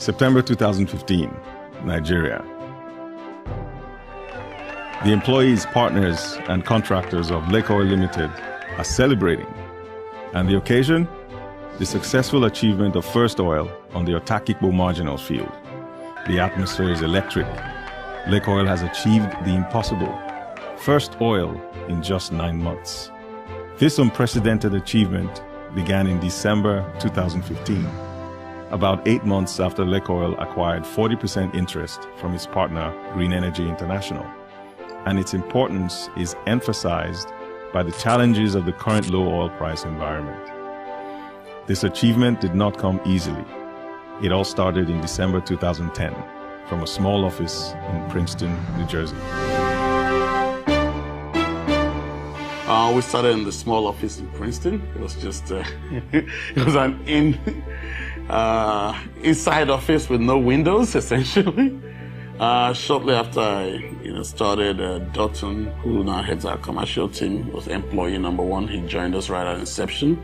September 2015, Nigeria. The employees, partners, and contractors of Lekoil Limited are celebrating. And the occasion? The successful achievement of first oil on the Otakikpo Marginal Field. The atmosphere is electric. Lekoil has achieved the impossible. First oil in just 9 months. This unprecedented achievement began in December 2015, about 8 months after Lekoil acquired 40% interest from its partner, Green Energy International. And its importance is emphasized by the challenges of the current low oil price environment. This achievement did not come easily. It all started in December 2010 from a small office in Princeton, New Jersey. We started in the small office in Princeton. It was just, it was an inside office with no windows, essentially. Shortly after I started, Dotton, who now heads our commercial team, was employee number 1. He joined us right at inception.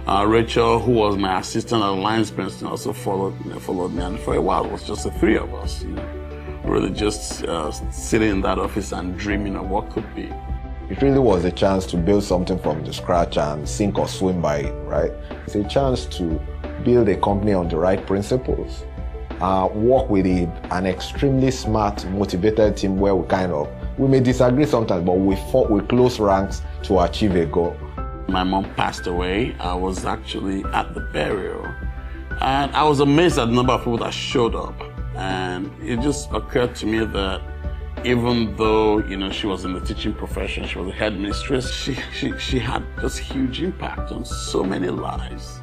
Rachel, who was my assistant at Alliance Princeton, also followed me, and for a while it was just the 3 of us, really just sitting in that office and dreaming of what could be. It really was a chance to build something from the scratch and sink or swim by it, right? It's a chance to build a company on the right principles, work with an extremely smart, motivated team where we may disagree sometimes, but we fought with close ranks to achieve a goal. My mom passed away. I was actually at the burial, and I was amazed at the number of people that showed up. And it just occurred to me that even though, she was in the teaching profession, she was a headmistress, she had just huge impact on so many lives.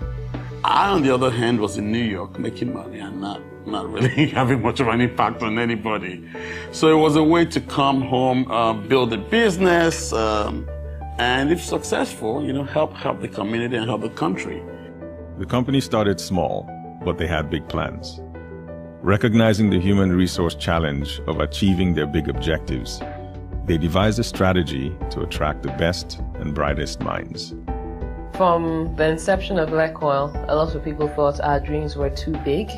I, on the other hand, was in New York making money and not really having much of an impact on anybody. So it was a way to come home, build a business, and if successful, help the community and help the country. The company started small, but they had big plans. Recognizing the human resource challenge of achieving their big objectives, they devised a strategy to attract the best and brightest minds. From the inception of Lekoil, a lot of people thought our dreams were too big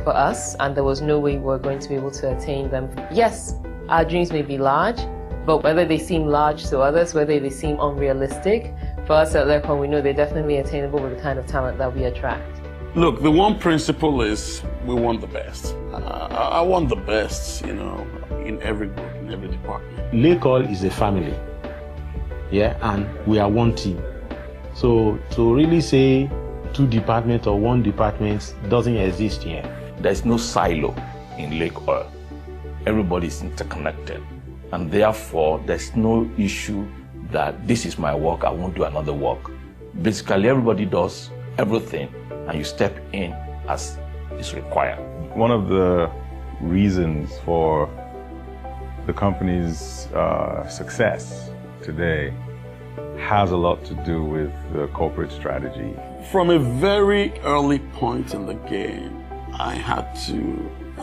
for us and there was no way we were going to be able to attain them. Yes, our dreams may be large, but whether they seem large to others, whether they seem unrealistic, for us at Lekoil, we know they're definitely attainable with the kind of talent that we attract. Look, the one principle is we want the best. I want the best, in every group, in every department. Lekoil is a family, and we are one team. So to really say 2 departments or 1 department doesn't exist here. There's no silo in Lekoil. Everybody is interconnected, and therefore there's no issue that this is my work, I won't do another work. Basically, everybody does everything, and you step in as is required. One of the reasons for the company's success today has a lot to do with the corporate strategy. From a very early point in the game, I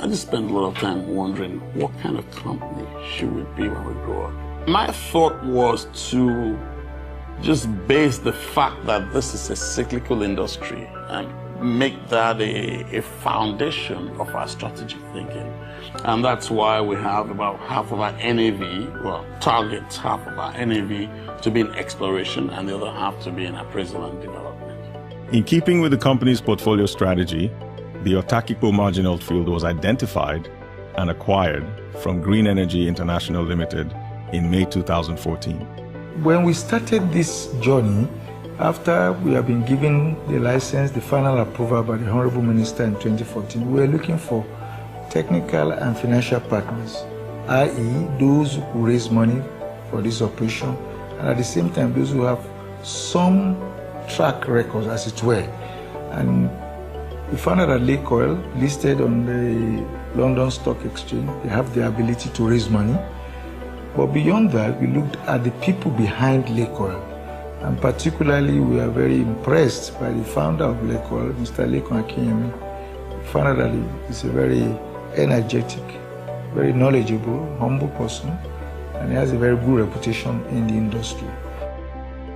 just spent a lot of time wondering what kind of company should we be when we grow up. My thought was to just base the fact that this is a cyclical industry and make that a foundation of our strategic thinking. And that's why we have about half of our NAV, targets half of our NAV to be in exploration and the other half to be in appraisal and development. In keeping with the company's portfolio strategy, the Otakikpo Marginal Field was identified and acquired from Green Energy International Limited in May 2014. When we started this journey, after we have been given the license, the final approval by the Honorable Minister in 2014, we were looking for technical and financial partners, i.e. those who raise money for this operation, and at the same time those who have some track records, as it were. And we found out that Lekoil, listed on the London Stock Exchange, they have the ability to raise money. But beyond that, we looked at the people behind Lekoil. And particularly, we are very impressed by the founder of Lekoil, Mr. Lekoil Akinyemi. We found out that he's a very energetic, very knowledgeable, humble person, and he has a very good reputation in the industry.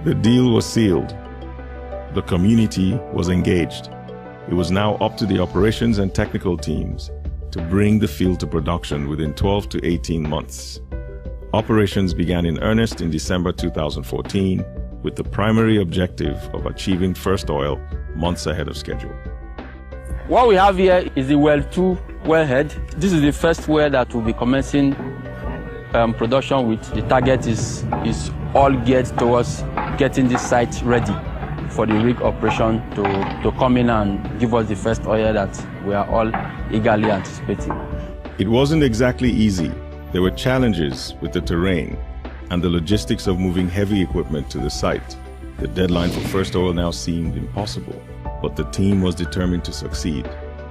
The deal was sealed. The community was engaged. It was now up to the operations and technical teams to bring the field to production within 12 to 18 months. Operations began in earnest in December 2014 with the primary objective of achieving first oil months ahead of schedule. What we have here is the well 2 wellhead. This is the first well that will be commencing production with. The target is all geared towards getting this site ready for the rig operation to come in and give us the first oil that we are all eagerly anticipating. It wasn't exactly easy. There were challenges with the terrain and the logistics of moving heavy equipment to the site. The deadline for first oil now seemed impossible, but the team was determined to succeed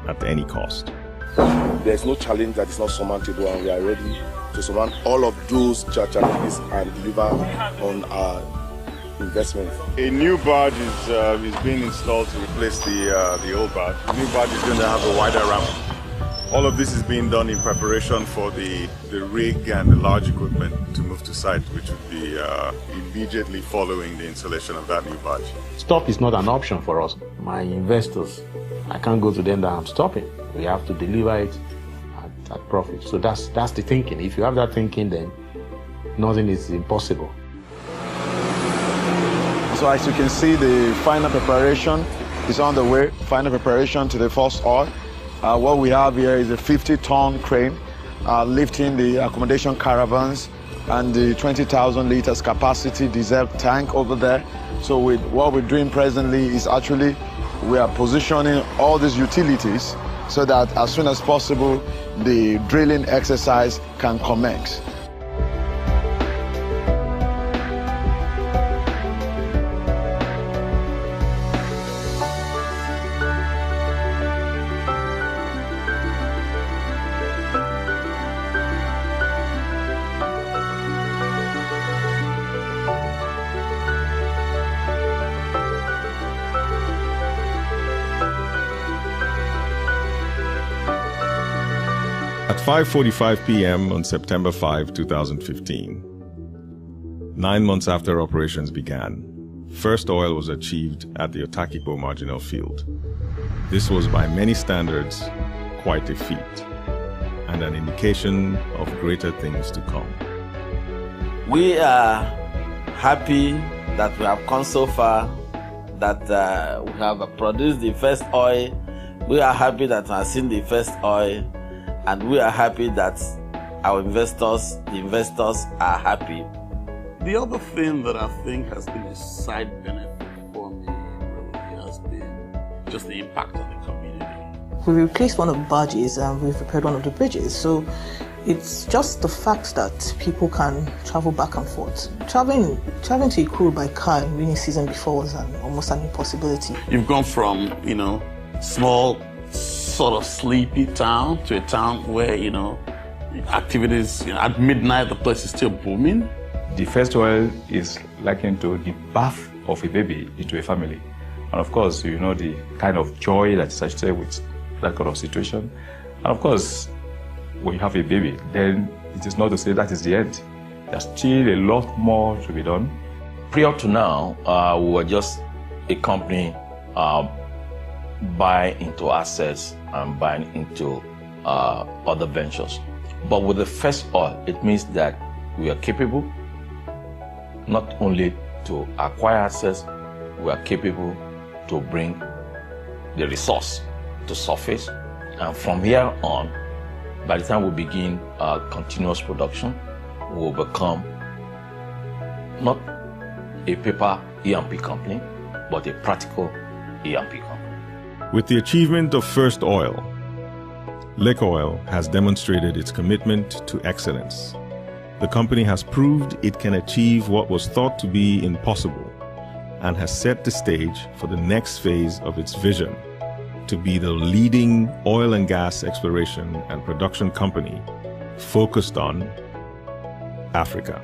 at any cost. There's no challenge that is not surmountable, and we are ready to surmount all of those challenges and deliver on our investment. A new barge is being installed to replace the old barge. The new barge is going to have a wider ramp. All of this is being done in preparation for the rig and the large equipment to move to site, which would be immediately following the installation of that new barge. Stop is not an option for us. My investors, I can't go to them that I'm stopping. We have to deliver it at profit. So that's the thinking. If you have that thinking, then nothing is impossible. So as you can see, the final preparation is on the way. Final preparation to the first oil. What we have here is a 50-ton crane lifting the accommodation caravans and the 20,000 liters capacity diesel tank over there. So what we're doing presently is actually we are positioning all these utilities so that as soon as possible the drilling exercise can commence. At 5:45 p.m. on September 5, 2015, 9 months after operations began, first oil was achieved at the Otakikpo Marginal Field. This was by many standards quite a feat and an indication of greater things to come. We are happy that we have come so far, that we have produced the first oil. We are happy that we have seen the first oil. And we are happy that our investors, the investors, are happy. The other thing that I think has been a side benefit for me really has been just the impact on the community. We replaced one of the barges and we've repaired one of the bridges. So it's just the fact that people can travel back and forth. Traveling to Ikuru by car in rainy season before was almost an impossibility. You've gone from, small, sort of sleepy town to a town where, activities, at midnight, the place is still booming. The first oil is likened to the birth of a baby into a family. And of course, the kind of joy that is associated with that kind of situation. And of course, when you have a baby, then it is not to say that is the end. There's still a lot more to be done. Prior to now, we were just a company buying into assets and buying into other ventures. But with the first oil, it means that we are capable not only to acquire assets, we are capable to bring the resource to surface. And from here on, by the time we begin continuous production, we will become not a paper E&P company, but a practical E&P company. With the achievement of first oil, Lekoil has demonstrated its commitment to excellence. The company has proved it can achieve what was thought to be impossible and has set the stage for the next phase of its vision to be the leading oil and gas exploration and production company focused on Africa.